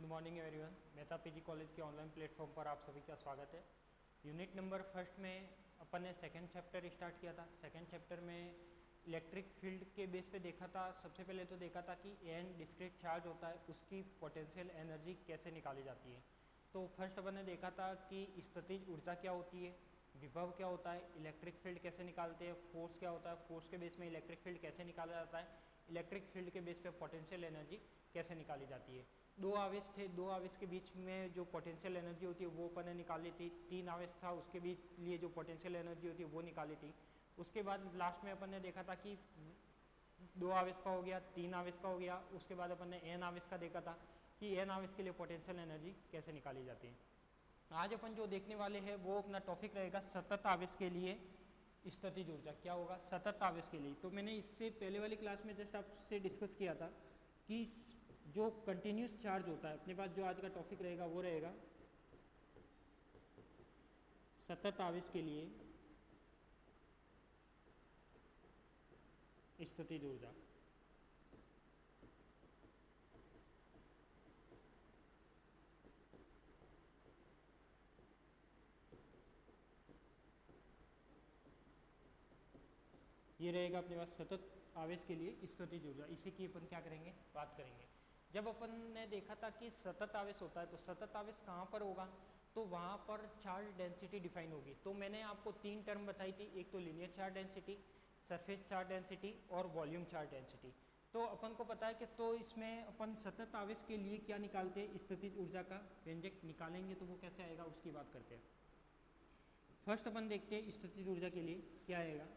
Morning everyone. Mehta PG college के online platform पर आप सभी का स्वागत है। यूनिट नंबर फर्स्ट में अपन ने सेकंड चैप्टर स्टार्ट किया था। सेकंड चैप्टर में इलेक्ट्रिक फील्ड के बेस पे देखा था। सबसे पहले तो देखा था कि एन डिस्क्रीट चार्ज होता है, उसकी पोटेंशियल एनर्जी कैसे निकाली जाती है। तो फर्स्ट अपन ने देखा था कि स्थितिज ऊर्जा क्या होती है, विभव क्या होता है, इलेक्ट्रिक फील्ड कैसे निकालते हैं, फोर्स क्या होता है, फोर्स के बेस में इलेक्ट्रिक फील्ड कैसे निकाला जाता है, इलेक्ट्रिक फील्ड के बेस पे पोटेंशियल एनर्जी कैसे निकाली जाती है। दो आवेश थे, दो आवेश के बीच में जो पोटेंशियल एनर्जी होती है वो अपन ने निकाली थी। तीन आवेश था, उसके बीच लिए जो पोटेंशियल एनर्जी होती है वो निकाली थी। उसके बाद लास्ट में अपन ने देखा था कि दो आवेश का हो गया, तीन आवेश का हो गया। उसके बाद अपन ने एन आवेश का देखा था कि एन आवेश के लिए पोटेंशियल एनर्जी कैसे निकाली जाती है। आज अपन जो देखने वाले हैं वो अपना टॉपिक रहेगा सतत आवेश के लिए स्थितिज ऊर्जा। क्या होगा सतत आवेश के लिए। तो मैंने इससे पहले वाली क्लास में जस्ट आपसे डिस्कस किया था कि जो कंटिन्यूस चार्ज होता है, अपने पास जो आज का टॉपिक रहेगा वो रहेगा सतत आवेश के लिए स्थितिज ऊर्जा। ये रहेगा अपने पास सतत आवेश के लिए स्थितिज ऊर्जा। इसी की अपन क्या करेंगे, बात करेंगे। जब अपन ने देखा था कि सतत आवेश होता है तो सतत आवेश कहाँ पर होगा, तो वहाँ पर चार्ज डेंसिटी डिफाइन होगी। तो मैंने आपको तीन टर्म बताई थी, एक तो linear charge density, surface charge density और वॉल्यूम चार्ज डेंसिटी। तो अपन को पता है कि तो इसमें अपन सतत आवेश के लिए क्या निकालते हैं, स्थितिज ऊर्जा का व्यंजक निकालेंगे। तो वो कैसे आएगा उसकी बात करते हैं। फर्स्ट अपन देखते हैं स्थितिज ऊर्जा के लिए क्या आएगा।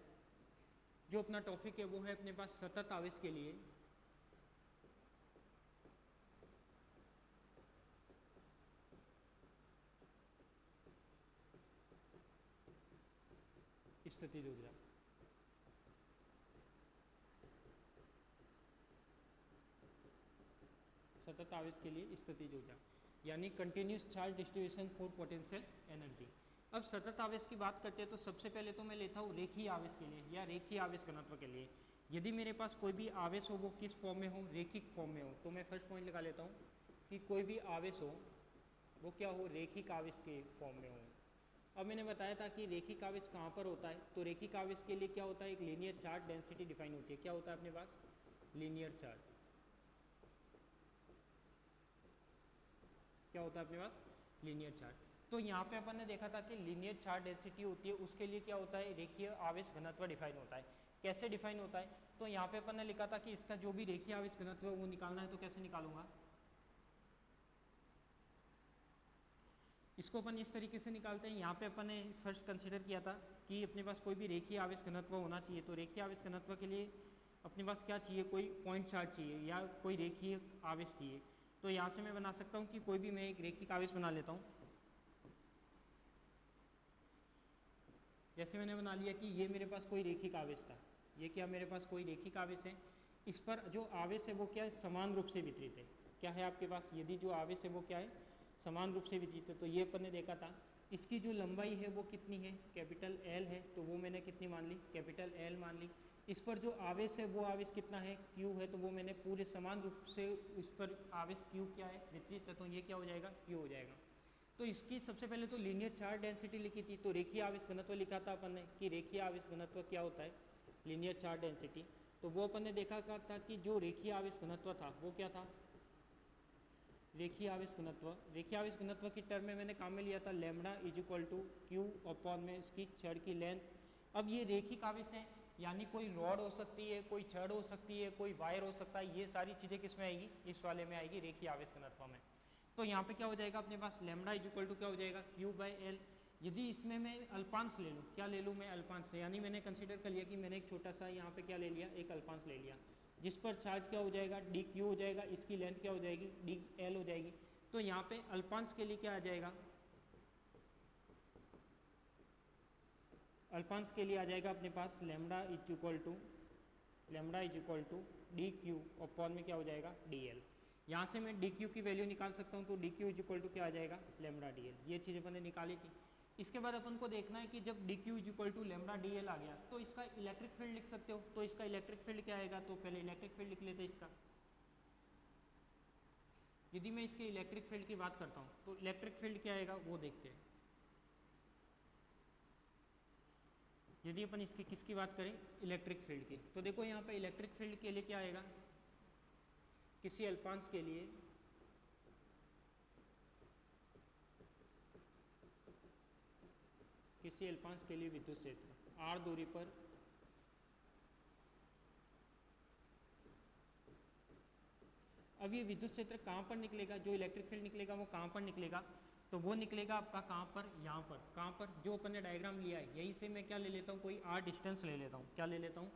जो अपना टॉपिक है वो है अपने पास सतत आवेश के लिए स्थितिज ऊर्जा। सतत आवेश के लिए स्थितिज ऊर्जा यानी continuous charge distribution for potential energy. अब सतत आवेश की बात करते हैं तो सबसे पहले तो मैं लेता हूँ रेखीय आवेश के लिए या रेखीय आवेश घनत्व के लिए। यदि मेरे पास कोई भी आवेश हो वो किस फॉर्म में हो, रेखिक फॉर्म में हो, तो मैं फर्स्ट पॉइंट लगा लेता हूँ कि कोई भी आवेश हो वो क्या हो, रेखिक आवेश के फॉर्म में हो। अब मैंने बताया था कि रेखिक आवेश कहाँ पर होता है, तो रेखिक आवेश के लिए क्या होता है, एक लीनियर चार्ज डेंसिटी डिफाइन होती है। क्या होता है अपने पास, लीनियर चार्ज। क्या होता है अपने पास, लीनियर चार्ज। तो यहाँ पे अपन ने देखा था कि लीनियर चार्ज डेंसिटी होती है, उसके लिए क्या होता है, रेखीय आवेश घनत्व डिफाइन होता है। कैसे डिफाइन होता है, तो यहाँ पे अपन ने लिखा था कि इसका जो भी रेखीय आवेश घनत्व है वो निकालना है। तो कैसे निकालूंगा, इसको अपन इस तरीके से निकालते हैं। यहाँ पे अपन ने फर्स्ट कंसिडर किया था कि अपने पास कोई भी रेखीय आवेश घनत्व होना चाहिए। तो रेखीय आवेश घनत्व के लिए अपने पास क्या चाहिए, कोई पॉइंट चार्ज चाहिए या कोई रेखीय आवेश चाहिए। तो यहाँ से मैं बना सकता हूँ कि कोई भी मैं एक रेखिक आवेश बना लेता हूँ। जैसे मैंने बना लिया कि ये मेरे पास कोई रेखिक आवेश था, ये क्या मेरे पास कोई रेखिक आवेश है। इस पर जो आवेश है वो क्या है, समान रूप से वितरित है। क्या है आपके पास, यदि जो आवेश है वो क्या है, समान रूप से वितरित है। तो ये अपन ने देखा था, इसकी जो लंबाई है वो कितनी है, कैपिटल एल है। तो वो मैंने कितनी मान ली, कैपिटल एल मान ली। इस पर जो आवेश है वो आवेश कितना है, क्यू है। तो वो मैंने पूरे समान रूप से इस पर आवेश क्यू क्या है, वितरित है। तो ये क्या हो जाएगा, क्यू हो जाएगा। तो इसकी सबसे पहले तो लीनियर चार्ज डेंसिटी लिखी थी। तो रेखीय आवेश घनत्व लिखा था अपन ने कि रेखीय आवेश घनत्व क्या होता है, लीनियर चार्ज डेंसिटी। तो वो अपन ने देखा था कि जो रेखीय आवेश घनत्व था वो क्या था, रेखीय आवेश घनत्व। रेखीय आवेश घनत्व की टर्म में मैंने काम में लिया था lambda is equal to Q upon में इसकी छड़ की लेंथ। अब ये रेखिक आवेश है यानी कोई रॉड हो सकती है, कोई छड़ हो सकती है, कोई वायर हो सकता है। ये सारी चीज़ें किस में आएगी, इस वाले में आएगी, रेखीय आवेश घनत्व में। तो यहाँ पे क्या हो जाएगा अपने पास, लैम्बडा इज इक्वल टू क्या हो जाएगा, क्यू बाई एल। यदि इसमें मैं अल्पांश ले लूँ, क्या ले लूँ मैं, अल्पांश। यानी मैंने कंसीडर कर लिया कि मैंने एक छोटा सा यहाँ पे क्या ले लिया, एक अल्पांश ले लिया, जिस पर चार्ज क्या हो जाएगा, डी क्यू हो जाएगा, इसकी लेंथ क्या हो जाएगी, डी एल हो जाएगी। तो यहाँ पे अल्पांश के लिए क्या आ जाएगा, अल्पांश के लिए आ जाएगा अपने पास lambda is equal to D Q upon में क्या हो जाएगा, डी एल। यहाँ से मैं डी क्यू की वैल्यू निकाल सकता हूँ। तो D Q is equal to क्या आ जाएगा, लैम्बडा डी एल। ये चीज़ अपन ने निकाली थी। इसके बाद अपन को देखना है कि जब D Q is equal to lambda D L आ गया तो इसका इलेक्ट्रिक फील्ड लिख सकते हो। तो इसका इलेक्ट्रिक फील्ड क्या आएगा, तो पहले इलेक्ट्रिक फील्ड लिख लेते हैं इसका। यदि मैं इसके इलेक्ट्रिक फील्ड की बात करता हूँ तो इलेक्ट्रिक फील्ड क्या आएगा वो देखते हैं। यदि अपन इसकी किसकी बात करें, इलेक्ट्रिक फील्ड की, तो देखो यहाँ पे इलेक्ट्रिक फील्ड के लिए क्या आएगा, किसी अल्पांश के लिए विद्युत क्षेत्र r दूरी पर अब ये विद्युत क्षेत्र कहाँ पर निकलेगा, जो इलेक्ट्रिक फील्ड निकलेगा वो कहाँ पर निकलेगा, तो वो निकलेगा आपका कहाँ पर, यहाँ पर, कहाँ पर, जो अपन ने डायग्राम लिया है यहीं से मैं क्या ले लेता हूँ, कोई r डिस्टेंस ले लेता हूँ, क्या ले लेता हूँ,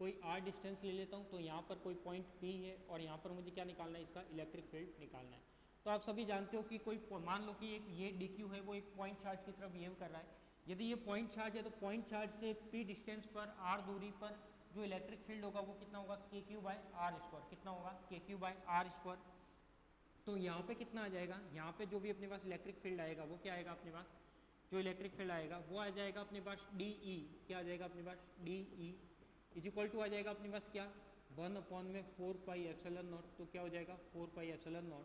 कोई r डिस्टेंस ले लेता हूँ। तो यहाँ पर कोई पॉइंट P है और यहाँ पर मुझे क्या निकालना है, इसका इलेक्ट्रिक फील्ड निकालना है। तो आप सभी जानते हो कि कोई मान लो कि एक ये dq है वो एक पॉइंट चार्ज की तरफ बिहेव कर रहा है। यदि ये पॉइंट चार्ज है तो पॉइंट चार्ज से P डिस्टेंस पर r दूरी पर जो इलेक्ट्रिक फील्ड होगा वो कितना होगा, kq/r², कितना होगा, kq/r²। तो यहाँ पे कितना आ जाएगा, यहाँ पे जो भी अपने पास इलेक्ट्रिक फील्ड आएगा वो क्या आएगा अपने पास, जो इलेक्ट्रिक फील्ड आएगा वो आ जाएगा अपने पास DE, क्या आ जाएगा अपने पास DE इज इक्वल टू आ जाएगा अपने पास क्या, 1/4πε0। तो क्या हो जाएगा 4πε0,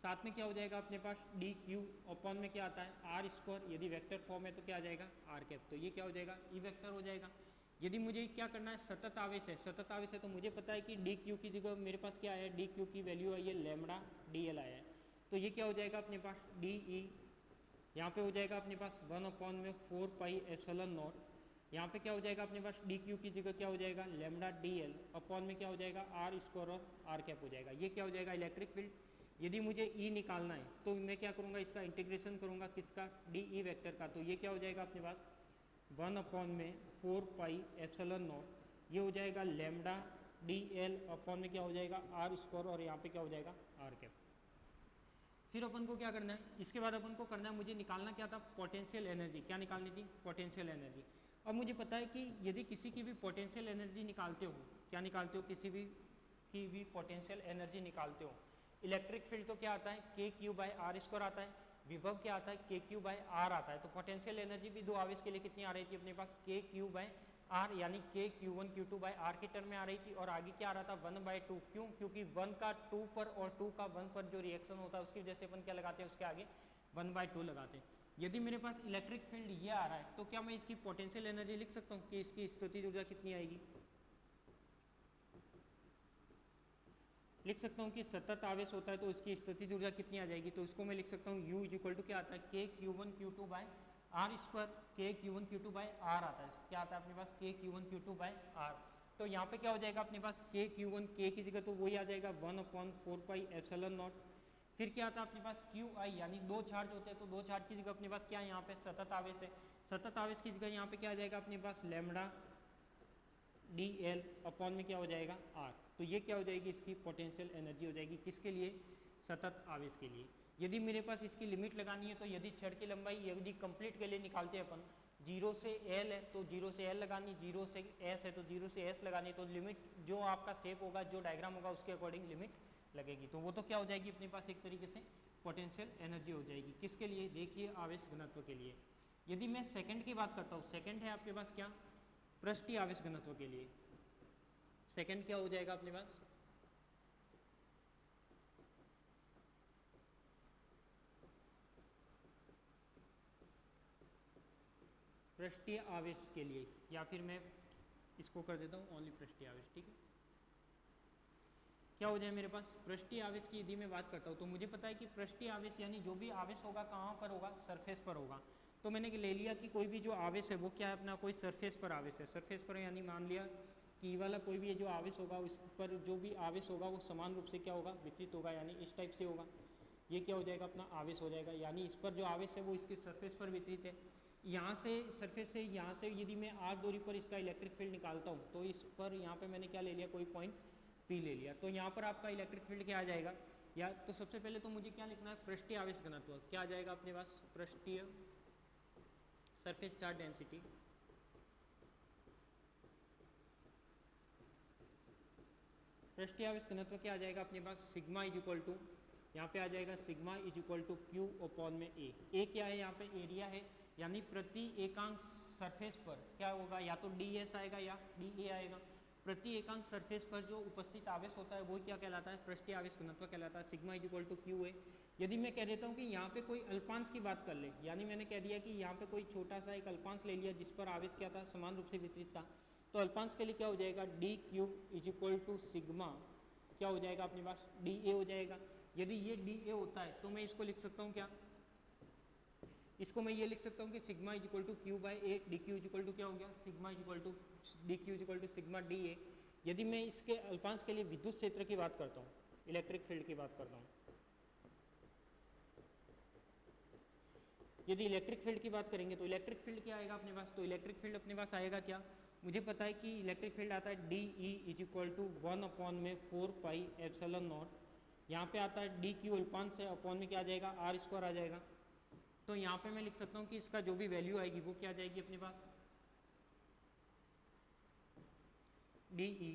साथ में क्या हो जाएगा अपने पास DQ अपॉन में क्या आता है r², यदि वेक्टर फॉर्म है तो क्या आ जाएगा r कैप, तो ये क्या हो जाएगा ई वेक्टर हो जाएगा। यदि मुझे क्या करना है, सतत आवेश है, सतत आवेश है तो मुझे पता है कि DQ की जगह मेरे पास क्या है, DQ की वैल्यू आई है लैम्बडा DL आया है, तो ये क्या हो जाएगा अपने पास DE, यहाँ पे हो जाएगा अपने पास 1/4πε0, यहाँ पे क्या हो जाएगा अपने पास DQ की जगह क्या हो जाएगा लैम्बडा DL अपॉन में क्या हो जाएगा r² और r कैप हो जाएगा। ये क्या हो जाएगा इलेक्ट्रिक फील्ड। यदि मुझे E निकालना है तो मैं क्या करूँगा, इसका इंटीग्रेशन करूँगा किसका, DE वेक्टर का, तो ये क्या हो जाएगा अपने पास 1/4πε0, ये हो जाएगा लैम्बडा DL अपॉन में क्या हो जाएगा r² और यहाँ पे क्या हो जाएगा r कैप। फिर अपन को क्या करना है, इसके बाद अपन को करना है, मुझे निकालना क्या था, पोटेंशियल एनर्जी, क्या निकालनी थी, पोटेंशियल एनर्जी। अब मुझे पता है कि यदि किसी की भी पोटेंशियल एनर्जी निकालते हो, क्या निकालते हो, किसी भी की भी पोटेंशियल एनर्जी निकालते हो, इलेक्ट्रिक फील्ड तो क्या आता है kq/r² आता है, विभव क्या आता है kq/r आता है। तो पोटेंशियल एनर्जी भी दो आवेश के लिए कितनी आ रही थी अपने पास kq/r, यानी kq1q2/r की टर्म में आ रही थी, और आगे क्या आ रहा था 1/2, क्यों, क्योंकि 1 का 2 पर और 2 का 1 पर जो रिएक्शन होता है उसकी वजह से अपन क्या लगाते हैं, उसके आगे 1/2 लगाते हैं। यदि मेरे पास इलेक्ट्रिक फील्ड ये आ रहा है तो क्या मैं इसकी पोटेंशियल एनर्जी लिख सकता हूँ कि इसकी स्थितिज ऊर्जा कितनी आएगी, लिख सकता हूँ कि सतत आवेश होता है तो इसकी स्थितिज ऊर्जा कितनी आ जाएगी, तो इसको मैं लिख सकता हूँ U इज इक्वल टू क्या आता है kq1q2/r², kq1q2/r आता है, क्या आता है अपने पास kq1q2/r। तो यहाँ पे क्या हो जाएगा अपने पास kq1, k की जगह तो वही आ जाएगा 1/4πε0। फिर क्या आता है अपने पास qi, यानी दो चार्ज होते हैं तो दो चार्ज की जगह अपने पास क्या है, यहाँ पे सतत आवेश है, सतत आवेश की जगह यहाँ पे क्या आ जाएगा अपने पास लैम्बडा DL अपॉन में क्या हो जाएगा R। तो ये क्या हो जाएगी, इसकी पोटेंशियल एनर्जी हो जाएगी, किसके लिए, सतत आवेश के लिए। यदि मेरे पास इसकी लिमिट लगानी है तो यदि छड़ की लंबाई यदि कंप्लीट के लिए निकालते हैं अपन, 0 से L है तो 0 से L लगानी, 0 से S है तो 0 से S लगानी, तो लिमिट जो आपका शेप होगा, जो डायग्राम होगा उसके अकॉर्डिंग लिमिट लगेगी, तो वो तो क्या हो जाएगी अपने पास एक तरीके से पोटेंशियल एनर्जी हो जाएगी, किसके लिए, देखिए आवेश घनत्व के लिए। यदि मैं सेकंड की बात करता हूँ, सेकंड है आपके पास क्या, पृष्ठीय आवेश घनत्व के लिए। सेकंड क्या हो जाएगा अपने पास, पृष्ठीय आवेश के लिए, या फिर मैं इसको कर देता हूँ ओनली पृष्ठीय आवेश, ठीक है। क्या हो जाए मेरे पास पृष्ठीय आवेश की यदि मैं बात करता हूँ तो मुझे पता है कि पृष्ठीय आवेश यानी जो भी आवेश होगा कहाँ पर होगा, सरफेस पर होगा। तो मैंने ले लिया कि कोई भी जो आवेश है वो क्या है अपना, कोई सरफेस पर आवेश है, सरफेस पर यानी मान लिया कि वाला कोई भी जो आवेश होगा उस पर जो भी आवेश होगा वो समान रूप से क्या होगा, वितरित होगा, यानी इस टाइप से होगा। ये क्या हो जाएगा अपना आवेश हो जाएगा, यानी इस पर जो आवेश है वो इसकी सरफेस पर वितरित है। यहाँ से सरफेस से यहाँ से यदि मैं r दूरी पर इसका इलेक्ट्रिक फील्ड निकालता हूँ तो इस पर यहाँ पे मैंने क्या ले लिया, कोई पॉइंट P ले लिया, तो यहाँ पर आपका इलेक्ट्रिक फील्ड क्या आ जाएगा, या तो सबसे पहले तो मुझे क्या लिखना है, पृष्ठीय आवेश घनत्व क्या आ जाएगा अपने पास, पृष्ठीय सरफेस चार्ज डेंसिटी पृष्ठीय आवेश घनत्व क्या आ जाएगा अपने पास, सिग्मा इज इक्वल टू, यहाँ पे आ जाएगा sigma is equal to Q upon में A क्या है, यहाँ पे एरिया है, यानी प्रति एकांक सरफेस पर क्या होगा, या तो ds आएगा या dA आएगा। प्रति एकांक सरफेस पर जो उपस्थित आवेश होता है वो क्या कहलाता है, पृष्ठीय आवेश घनत्व कहलाता है। Sigma is equal to Q है। यदि मैं कह देता हूँ कि यहाँ पे कोई अल्पांश की बात कर ले, यानी मैंने कह दिया कि यहाँ पे कोई छोटा सा एक अल्पांश ले लिया जिस पर आवेश क्या था, समान रूप से वितरित था, तो अल्पांश के लिए क्या हो जाएगा, D Q is equal to sigma क्या हो जाएगा अपने पास, डी ए हो जाएगा। यदि ये डी ए होता है तो मैं इसको लिख सकता हूँ क्या, इसको मैं ये लिख सकता हूँ कि sigma is equal to Q by A, D Q is equal to क्या हो गया, sigma is equal to D Q is equal to sigma D A. यदि मैं इसके अल्पांश के लिए विद्युत क्षेत्र की बात करता हूँ, इलेक्ट्रिक फील्ड की बात करता हूँ, यदि इलेक्ट्रिक फील्ड की बात करेंगे तो इलेक्ट्रिक फील्ड क्या आएगा अपने पास, तो इलेक्ट्रिक फील्ड अपने पास आएगा क्या, मुझे पता है कि इलेक्ट्रिक फील्ड आता है D E is equal to 1/4 pi epsilon naught. यहाँ पे आता है डी क्यू अल्पांश है, अपॉन में क्या आ जाएगा, आर स्क्वायर आ जाएगा। तो यहाँ पे मैं लिख सकता हूँ कि इसका जो भी वैल्यू आएगी वो क्या आ जाएगी अपने पास, D E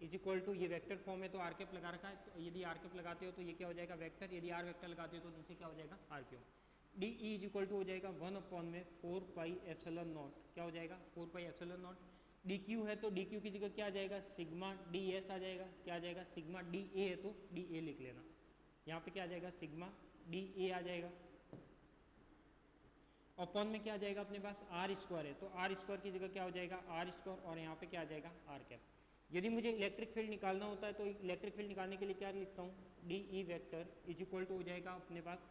is equal to, ये वेक्टर फॉर्म है तो आर कैप लगा रखा है, तो यदि आर कैप लगाते हो तो ये क्या हो जाएगा वेक्टर, यदि आर वेक्टर लगाते हो तो नीचे क्या हो जाएगा R Q. D E is equal to हो जाएगा 1/4 पाई एप्सिलॉन नॉट, क्या हो जाएगा 4 पाई एप्सिलॉन नॉट। डी क्यू है तो डी क्यू की जगह क्या आ जाएगा, सिग्मा डी एस आ जाएगा, क्या आ जाएगा, सिग्मा डी ए है तो डी ए लिख लेना, यहाँ पे क्या आ जाएगा सिग्मा डी ए आ जाएगा। अपॉन में क्या आ जाएगा अपने पास, आर स्क्वायर है तो आर स्क्वायर की जगह क्या हो जाएगा आर स्क्वायर, और यहाँ पे क्या आ जाएगा आर कैप। यदि मुझे इलेक्ट्रिक फील्ड निकालना होता है तो इलेक्ट्रिक फील्ड निकालने के लिए क्या लिखता हूँ, D E vector is equal to हो जाएगा अपने पास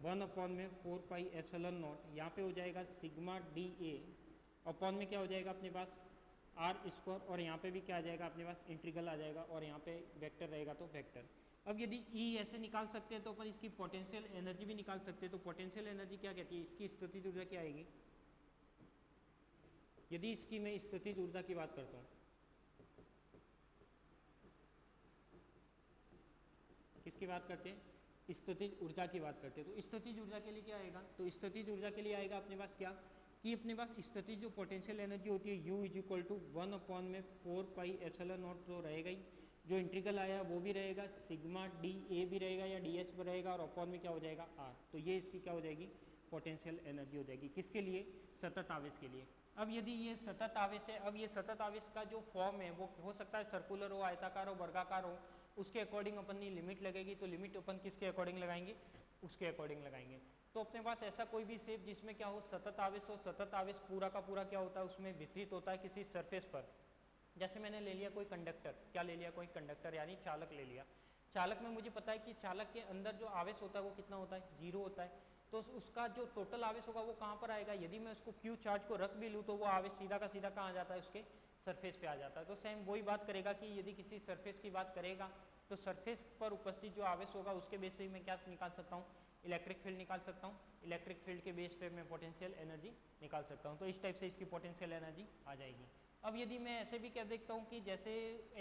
1/4 पाई एप्सिलॉन नॉट, यहाँ पे हो जाएगा सिग्मा डी ए, अपॉन में क्या हो जाएगा अपने पास आर स्क्वायर, और यहाँ पे भी क्या आ जाएगा अपने पास इंटीग्रल आ जाएगा, और यहाँ पे वेक्टर रहेगा तो वेक्टर। अब यदि E ऐसे निकाल सकते हैं तो अपन इसकी पोटेंशियल एनर्जी भी निकाल सकते हैं। तो पोटेंशियल एनर्जी क्या कहती है, इसकी स्थितिज ऊर्जा क्या आएगी, यदि इसकी मैं स्थितिज ऊर्जा की बात करता हूँ, किसकी बात करते हैं, स्थितिज ऊर्जा की बात करते हैं। तो स्थितिज ऊर्जा के लिए क्या आएगा, तो स्थितिज ऊर्जा के लिए आएगा अपने पास क्या, कि अपने पास स्थितिज जो पोटेंशियल एनर्जी होती है U is equal to 1/4 pi epsilon naught तो रहेगा ही, जो इंटीग्रल आया वो भी रहेगा, सिग्मा डी ए भी रहेगा या डी एस भी रहेगा, और अपॉन में क्या हो जाएगा आर। तो ये इसकी क्या हो जाएगी पोटेंशियल एनर्जी हो जाएगी, किसके लिए, सतत आवेश के लिए। अब यदि ये सतत आवेश है, अब ये सतत आवेश का जो फॉर्म है वो हो सकता है सर्कुलर हो, आयताकार हो, वर्गाकार हो, उसके अकॉर्डिंग अपन ने लिमिट लगेगी। तो लिमिट अपन किसके अकॉर्डिंग लगाएंगे, उसके अकॉर्डिंग लगाएंगे। तो अपने पास ऐसा कोई भी शेप जिसमें क्या हो सतत आवेश हो, सतत आवेश पूरा का पूरा क्या होता है उसमें वितरित होता है किसी सरफेस पर। जैसे मैंने ले लिया कोई कंडक्टर, क्या ले लिया, कोई कंडक्टर यानी चालक ले लिया। चालक में मुझे पता है कि चालक के अंदर जो आवेश होता है वो कितना होता है, 0 होता है। तो उसका जो टोटल आवेश होगा वो कहाँ पर आएगा, यदि मैं उसको क्यू चार्ज को रख भी लूँ तो वो आवेश सीधा का सीधा कहाँ आ जाता है, उसके सरफेस पे आ जाता है। तो सेम वही बात करेगा कि यदि किसी सरफेस की बात करेगा तो सरफेस पर उपस्थित जो आवेश होगा उसके बेस पे मैं क्या निकाल सकता हूँ, इलेक्ट्रिक फील्ड निकाल सकता हूँ। इलेक्ट्रिक फील्ड के बेस पे मैं पोटेंशियल एनर्जी निकाल सकता हूँ। तो इस टाइप से इसकी पोटेंशियल एनर्जी आ जाएगी। अब यदि मैं ऐसे भी कह देखता हूँ कि जैसे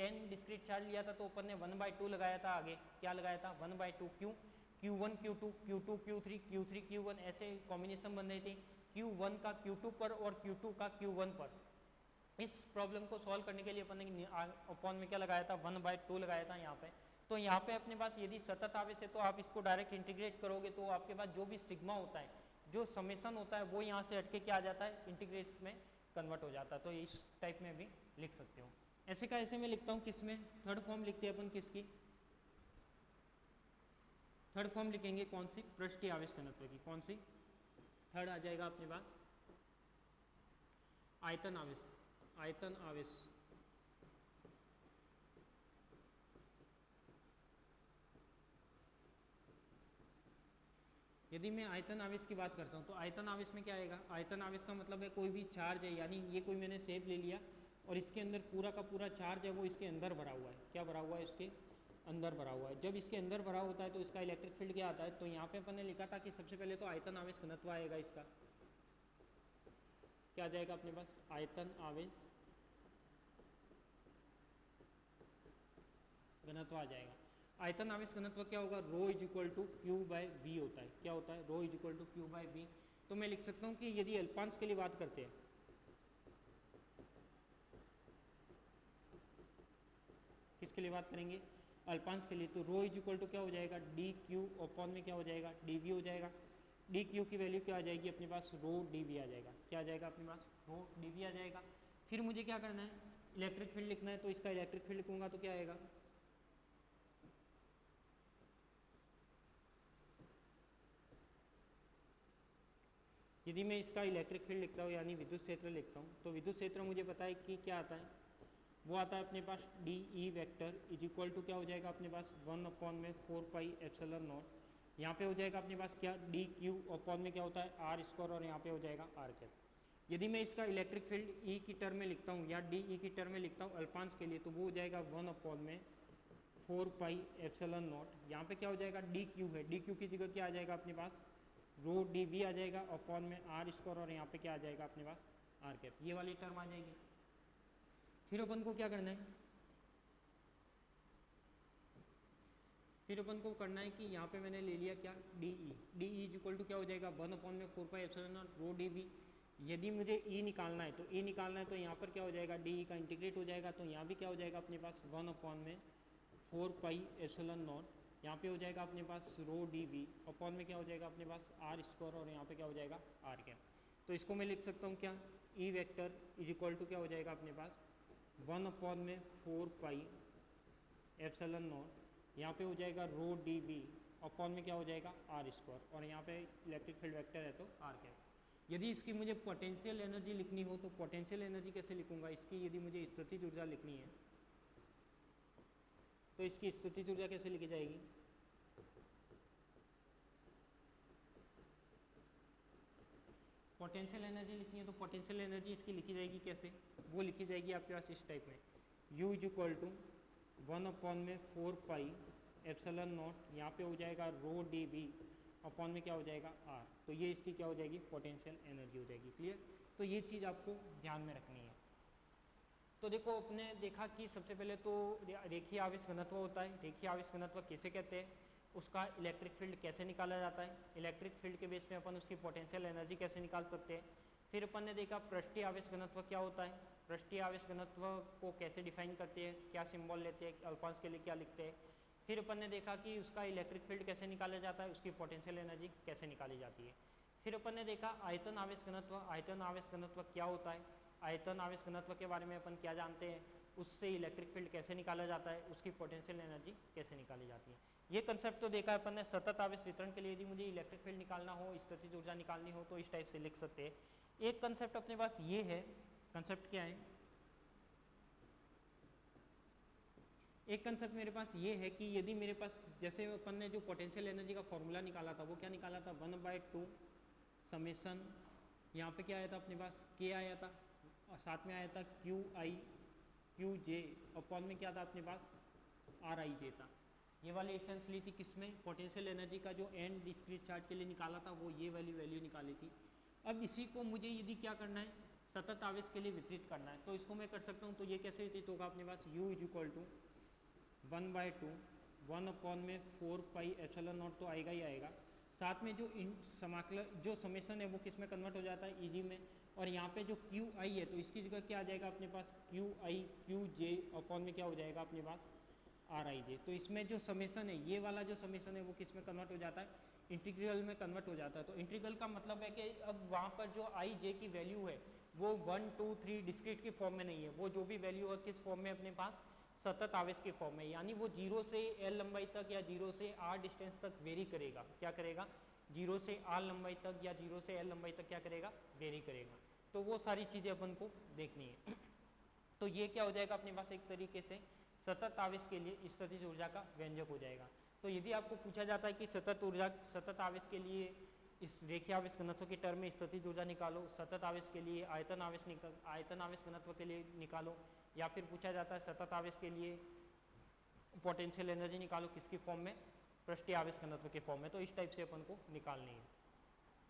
n डिस्क्रीट चार्ज लिया था तो अपन ने 1/2 लगाया था, आगे क्या लगाया था 1/2 Q, Q1 Q2 Q2 Q3 Q3 Q1 ऐसे कॉम्बिनेशन बन रही थी, Q1 का Q2 पर और Q2 का Q1 पर। इस प्रॉब्लम को सॉल्व करने के लिए अपन ने अपॉन में क्या लगाया था 1/2 लगाया था यहाँ पे। तो यहाँ पे अपने पास यदि सतत आवेश है तो आप इसको डायरेक्ट इंटीग्रेट करोगे तो आपके पास जो भी सिग्मा होता है, जो समेशन होता है वो यहाँ से हटके क्या आ जाता है, इंटीग्रेट में कन्वर्ट हो जाता है। तो इस टाइप में भी लिख सकते हो। ऐसे का ऐसे में लिखता हूँ किसमें, थर्ड फॉर्म लिखते हैं अपन किसकी, थर्ड फॉर्म लिखेंगे कौन सी, पृष्ठीय आवेश घनत्व की। कौन सी, थर्ड आ जाएगा अपने पास आयतन आवेश, आयतन आवेश। यदि मैं आयतन आवेश की बात करता हूँ तो आयतन आवेश में क्या आएगा, आयतन आवेश का मतलब है कोई भी चार्ज है, यानी ये कोई मैंने शेप ले लिया और इसके अंदर पूरा का पूरा चार्ज है वो इसके अंदर भरा हुआ है। क्या भरा हुआ है, इसके अंदर भरा हुआ है। जब इसके अंदर भरा होता है तो इसका इलेक्ट्रिक फील्ड क्या आता है, तो यहाँ पे अपन ने लिखा था कि सबसे पहले तो आयतन आवेश घनत्व आएगा, इसका क्या आ जाएगा अपने पास, आयतन आवेश घनत्व आ जाएगा। आयतन आवेश घनत्व क्या होगा, rho is equal to Q by V होता है। क्या होता है, rho is equal to Q by V. तो मैं लिख सकता हूँ कि यदि अल्पांश के लिए बात करते हैं, किसके लिए बात करेंगे, अल्पांश के लिए, तो रो इज इक्वल टू क्या हो जाएगा, डी क्यू अपॉन में क्या हो जाएगा, डी वी हो जाएगा। डी क्यू की वैल्यू क्या आ जाएगी अपने पास, रो डी वी आ जाएगा। क्या आ जाएगा अपने पास, रो डी वी आ जाएगा। फिर मुझे क्या करना है, इलेक्ट्रिक फील्ड लिखना है तो इसका इलेक्ट्रिक फील्ड लिखूंगा तो क्या आएगा, यदि मैं इसका इलेक्ट्रिक फील्ड लिखता हूँ यानी विद्युत क्षेत्र लिखता हूँ, तो विद्युत क्षेत्र मुझे पता है कि क्या आता है, वो आता है अपने पास D E vector is equal to क्या हो जाएगा अपने पास 1/4πε0, यहाँ पे हो जाएगा अपने पास क्या डी क्यू अपॉन में क्या होता है आर स्क्वायर और यहाँ पे हो जाएगा आर कैप। यदि मैं इसका इलेक्ट्रिक फील्ड ई की टर्म में लिखता हूँ या डी ई की टर्म में लिखता हूँ अल्पांश के लिए, तो वो हो जाएगा 1/4πε0, यहाँ पे क्या हो जाएगा डी क्यू है, डी क्यू की जगह क्या आ जाएगा अपने पास रो डी वी आ जाएगा अपॉन में आर स्क्वायर और यहाँ पे क्या आ जाएगा अपने पास आर कैप, ये वाली टर्म आ जाएगी। फिर अपन को क्या करना है, फिर अपन को करना है कि यहाँ पे मैंने ले लिया क्या D E is equal to क्या हो जाएगा 1/4πε0 रो डी वी। यदि मुझे ई निकालना है तो ई निकालना है तो यहाँ पर क्या हो जाएगा डी ई का इंटीग्रेट हो जाएगा, तो यहाँ भी क्या हो जाएगा अपने पास 1/4πε0, यहाँ पे हो जाएगा अपने पास रो डी वी अपॉन में क्या हो जाएगा अपने पास आर स्क्वायर और यहाँ पे क्या हो जाएगा आर कैप। तो इसको मैं लिख सकता हूँ क्या E vector is equal to क्या हो जाएगा अपने पास 1/4πε0, यहाँ पे हो जाएगा रो डी वी अपॉन में क्या हो जाएगा आर स्क्वायर और यहाँ पे इलेक्ट्रिक फील्ड वेक्टर है तो आर कैप। यदि इसकी मुझे पोटेंशियल एनर्जी लिखनी हो तो पोटेंशियल एनर्जी कैसे लिखूंगा, इसकी यदि मुझे स्थितिज ऊर्जा लिखनी है तो इसकी स्थितिज ऊर्जा कैसे लिखी जाएगी, पोटेंशियल एनर्जी लिखनी है तो पोटेंशियल एनर्जी इसकी लिखी जाएगी कैसे, वो लिखी जाएगी आपके पास इस टाइप में U इज इक्वल टू 1/4πε0, यहाँ पे हो जाएगा रो डी वी अपॉन में क्या हो जाएगा R, तो ये इसकी क्या हो जाएगी पोटेंशियल एनर्जी हो जाएगी। क्लियर, तो ये चीज़ आपको ध्यान में रखनी है। तो देखो आपने देखा कि सबसे पहले तो रेखीय आवेश घनत्व होता है, रेखीय आवेश घनत्व किसे कहते हैं, उसका इलेक्ट्रिक फील्ड कैसे निकाला जाता है, इलेक्ट्रिक फील्ड के बेस पे अपन उसकी पोटेंशियल एनर्जी कैसे निकाल सकते हैं। फिर अपन ने देखा पृष्ठीय आवेश घनत्व क्या होता है, पृष्ठीय आवेश घनत्व को कैसे डिफाइन करते हैं, क्या सिंबल लेते हैं, अल्फांश के लिए क्या लिखते हैं। फिर अपन ने देखा कि उसका इलेक्ट्रिक फील्ड कैसे निकाला जाता है, उसकी पोटेंशियल एनर्जी कैसे निकाली जाती है। फिर अपन ने देखा आयतन आवेश घनत्व, आयतन आवेश घनत्व क्या होता है, आयतन आवेश घनत्व के बारे में अपन क्या जानते हैं, उससे इलेक्ट्रिक फील्ड कैसे निकाला जाता है, उसकी पोटेंशियल एनर्जी कैसे निकाली जाती है। ये कंसेप्ट तो देखा अपन ने। सतत आवेश वितरण के लिए यदि मुझे इलेक्ट्रिक फील्ड निकालना हो, स्थितिज ऊर्जा निकालनी हो तो इस टाइप से लिख सकते हैं। एक कंसेप्ट अपने पास ये है, कंसेप्ट क्या है, एक कंसेप्ट मेरे पास ये है कि यदि मेरे पास जैसे अपन ने जो पोटेंशियल एनर्जी का फॉर्मूला निकाला था वो क्या निकाला था 1/2 समेसन, यहाँ पे क्या आया था अपने पास के आया था और साथ में आया था क्यू जे अपॉन में क्या था अपने पास RIJ था। ये वाली इंस्टेंस ली थी किसमें, पोटेंशियल एनर्जी का जो एंड डिस्क्रीट चार्ज के लिए निकाला था वो ये वाली वैल्यू निकाली थी। अब इसी को मुझे यदि क्या करना है सतत आवेश के लिए वितरित करना है तो इसको मैं कर सकता हूँ। तो ये कैसे वितरित होगा अपने पास U इज इक्वल टू 1/2 1/4πε0 तो आएगा ही आएगा, साथ में जो समाकलन जो समेशन है वो किस में कन्वर्ट हो जाता है EG में, और यहाँ पे जो QI है तो इसकी जगह क्या आ जाएगा अपने पास QJ अपॉन में क्या हो जाएगा अपने पास RIJ। तो इसमें जो समेशन है ये वाला जो समेशन है वो किस में कन्वर्ट हो जाता है इंटीग्रल में कन्वर्ट हो जाता है। तो इंटीग्रल का मतलब है कि अब वहाँ पर जो IJ की वैल्यू है वो 1 2 3 डिस्क्रीट की फॉर्म में नहीं है, वो जो भी वैल्यू है किस फॉर्म में अपने पास सतत आवेश के फॉर्म में, यानी वो 0 से L लंबाई तक या 0 से R डिस्टेंस तक वेरी करेगा। क्या करेगा 0 से R लंबाई तक या 0 से L लंबाई तक क्या करेगा वेरी करेगा। तो वो सारी चीज़ें अपन को देखनी है। तो ये क्या हो जाएगा अपने पास एक तरीके से सतत आवेश के लिए स्थितिज ऊर्जा का व्यंजक हो जाएगा। तो यदि आपको पूछा जाता है कि सतत आवेश के लिए इस रेखीय आवेश घनत्व के टर्म में स्थितिज ऊर्जा निकालो, सतत आवेश के लिए आयतन आवेश घनत्व के लिए निकालो, या फिर पूछा जाता है सतत आवेश के लिए पोटेंशियल एनर्जी निकालो, किसकी फॉर्म में पृष्ठीय आवेश घनत्व के फॉर्म में। तो इस टाइप से अपन को निकालनी है।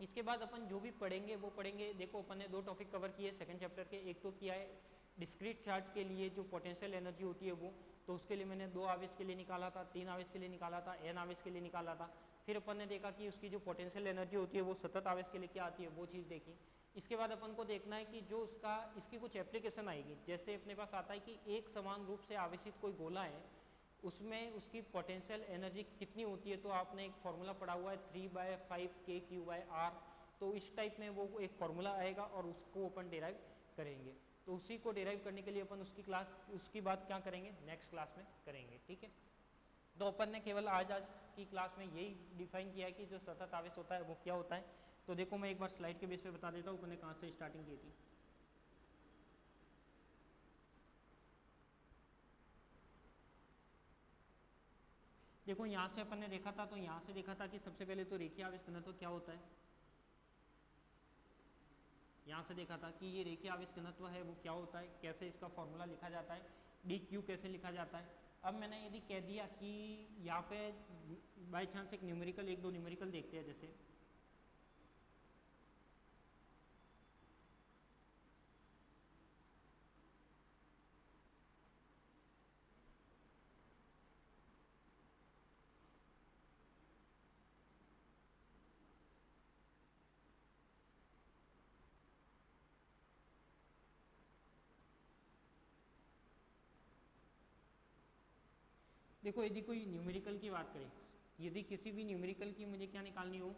इसके बाद अपन जो भी पढ़ेंगे वो पढ़ेंगे। देखो अपन ने 2 टॉपिक कवर किए सेकंड चैप्टर के, एक तो किया है डिस्क्रीट चार्ज के लिए जो पोटेंशियल एनर्जी होती है वो, तो उसके लिए मैंने 2 आवेश के लिए निकाला था, 3 आवेश के लिए निकाला था, n आवेश के लिए निकाला था। फिर अपन ने देखा कि उसकी जो पोटेंशियल एनर्जी होती है वो सतत आवेश के लिए क्या आती है वो चीज़ देखी। इसके बाद अपन को देखना है कि जो इसकी कुछ एप्लीकेशन आएगी। जैसे अपने पास आता है कि एक समान रूप से आवेशित कोई गोला है उसमें उसकी पोटेंशियल एनर्जी कितनी होती है, तो आपने एक फार्मूला पढ़ा हुआ है 3/5 kQ/R। तो इस टाइप में वो एक फार्मूला आएगा और उसको अपन डिराइव करेंगे। तो उसी को डिराइव करने के लिए अपन उसकी बात क्या करेंगे, नेक्स्ट क्लास में करेंगे, ठीक है। तो अपन ने केवल आज की क्लास में यही डिफाइन किया है कि जो सतत आवेश होता है वो क्या होता है। तो देखो मैं एक बार स्लाइड के बेस पे बता देता हूँ अपन ने कहाँ से स्टार्टिंग की थी। देखो यहाँ से अपन ने देखा था, तो यहाँ से देखा था कि सबसे पहले तो रेखीय आवेश घनत्व क्या होता है। यहाँ से देखा था कि ये रेखीय आवेश घनत्व है वो क्या होता है, कैसे इसका फॉर्मूला लिखा जाता है, डी क्यू कैसे लिखा जाता है। अब मैंने यदि कह दिया कि यहाँ पे बाई चांस एक न्यूमेरिकल, एक दो न्यूमेरिकल देखते हैं। जैसे देखो यदि कोई न्यूमेरिकल की बात करें, यदि किसी भी न्यूमेरिकल की मुझे क्या निकालनी हो,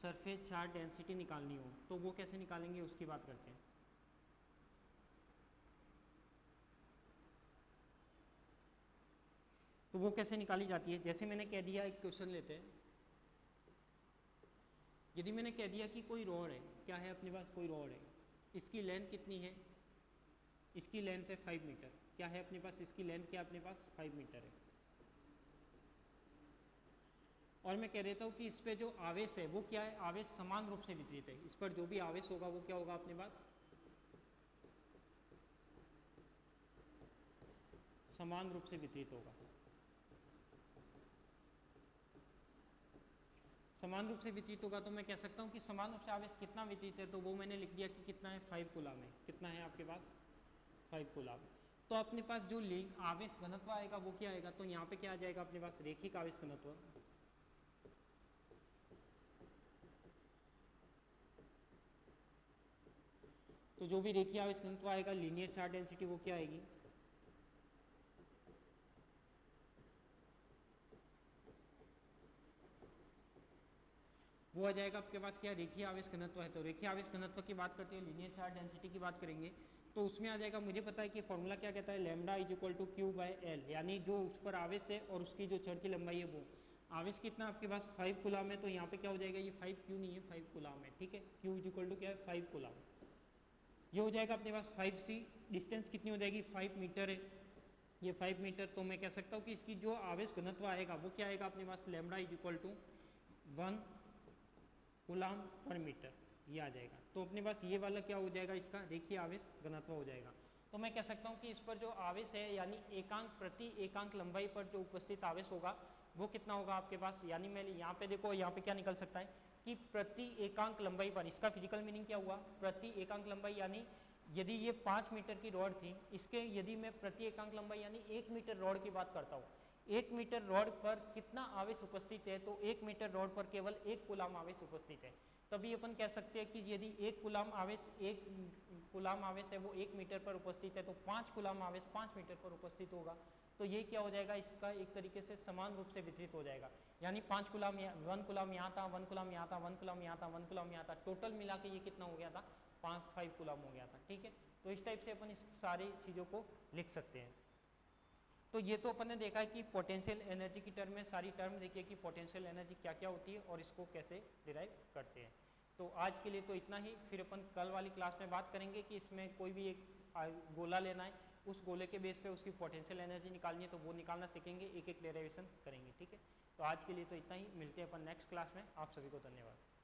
सरफेस चार्ज डेंसिटी निकालनी हो, तो वो कैसे निकालेंगे उसकी बात करते हैं। तो वो कैसे निकाली जाती है, जैसे मैंने कह दिया, एक क्वेश्चन लेते हैं। यदि मैंने कह दिया कि कोई रॉड है, क्या है अपने पास, कोई रॉड है, इसकी लेंथ कितनी है, इसकी लेंथ है 5 मीटर, क्या है अपने पास, इसकी लेंथ क्या अपने पास 5 मीटर है। और मैं कह देता हूँ कि इस पे जो आवेश है वो क्या है, आवेश समान रूप से वितरित है। इस पर जो भी आवेश होगा वो क्या होगा अपने पास, समान रूप से वितरित होगा। समान रूप से वितरित होगा तो मैं कह सकता हूँ कि समान रूप से आवेश कितना वितरित है, तो वो मैंने लिख दिया कि कितना है, 5 कूलाम है। कितना है आपके पास, 5 कूलाम। तो अपने पास जो आवेश घनत्व आएगा वो क्या आएगा, तो यहाँ पे क्या आ जाएगा अपने पास, रेखिक आवेश घनत्व। तो जो भी रेखीय आवेश घनत्व आएगा, लीनियर चार्ज डेंसिटी वो क्या आएगी, वो आ जाएगा आपके पास क्या, रेखीय आवेश घनत्व है। तो रेखीय आवेश घनत्व की बात करते हैं, लीनियर चार्ज डेंसिटी की बात करेंगे, तो उसमें आ जाएगा, मुझे पता है कि फॉर्मूला क्या कहता है, lambda is equal to Q by L, यानी जो उस पर आवेश है और उसकी जो छड़ की लंबाई है वो। आवेश कितना आपके पास 5 कूलाम है, तो यहाँ पे क्या हो जाएगा, ये 5 क्यू नहीं है, 5 कूलाम है, ठीक है। क्यू इज इक्वल टू क्या है, 5 कूलाम। ये हो जाएगा अपने पास 5c। डिस्टेंस कितनी हो जाएगी, 5 मीटर है, ये 5 मीटर। तो मैं कह सकता हूँ कि इसकी जो आवेश घनत्व आएगा वो क्या आएगा अपने पास, lambda is equal to 1 coulomb per metre, ये आ जाएगा। तो अपने पास ये वाला क्या हो जाएगा, इसका रेखीय आवेश घनत्व हो जाएगा। तो मैं कह सकता हूँ कि इस पर जो आवेश है, यानी एकांक प्रति एकांक लंबाई पर जो उपस्थित आवेश होगा वो कितना होगा आपके पास, यानी मैं यहाँ पे देखो, यहाँ पे क्या निकल सकता है कि प्रति एकांक लंबाई पर, इसका फिजिकल मीनिंग क्या हुआ, प्रति एकांक लंबाई, यानी यदि ये 5 मीटर की रॉड थी, इसके यदि मैं प्रति एकांक लंबाई यानी 1 मीटर रॉड की बात करता हूँ, 1 मीटर रॉड पर कितना आवेश उपस्थित है, तो 1 मीटर रॉड पर केवल 1 कूलाम आवेश उपस्थित है। तभी अपन कह सकते हैं कि यदि 1 कूलाम आवेश है वो 1 मीटर पर उपस्थित है, तो 5 कूलाम आवेश 5 मीटर पर उपस्थित होगा। तो ये क्या हो जाएगा, इसका एक तरीके से समान रूप से वितरित हो जाएगा, यानी 5 कूलाम 1 कूलाम यहाँ था, 1 कूलाम यहाँ था, 1 कूलाम यहाँ था, 1 कूलाम यहाँ था, टोटल मिला के ये कितना हो गया था, 5 कूलाम हो गया था, ठीक है। तो इस टाइप से अपन इस सारी चीज़ों को लिख सकते हैं। तो ये तो अपन ने देखा है कि पोटेंशियल एनर्जी की टर्म में सारी टर्म देखिए कि पोटेंशियल एनर्जी क्या क्या होती है और इसको कैसे डिराइव करते हैं। तो आज के लिए तो इतना ही, फिर अपन कल वाली क्लास में बात करेंगे कि इसमें कोई भी एक गोला लेना है, उस गोले के बेस पे उसकी पोटेंशियल एनर्जी निकालनी है, तो वो निकालना सीखेंगे, एक एक डेरिवेशन करेंगे, ठीक है। तो आज के लिए तो इतना ही, मिलते हैं अपन नेक्स्ट क्लास में। आप सभी को धन्यवाद।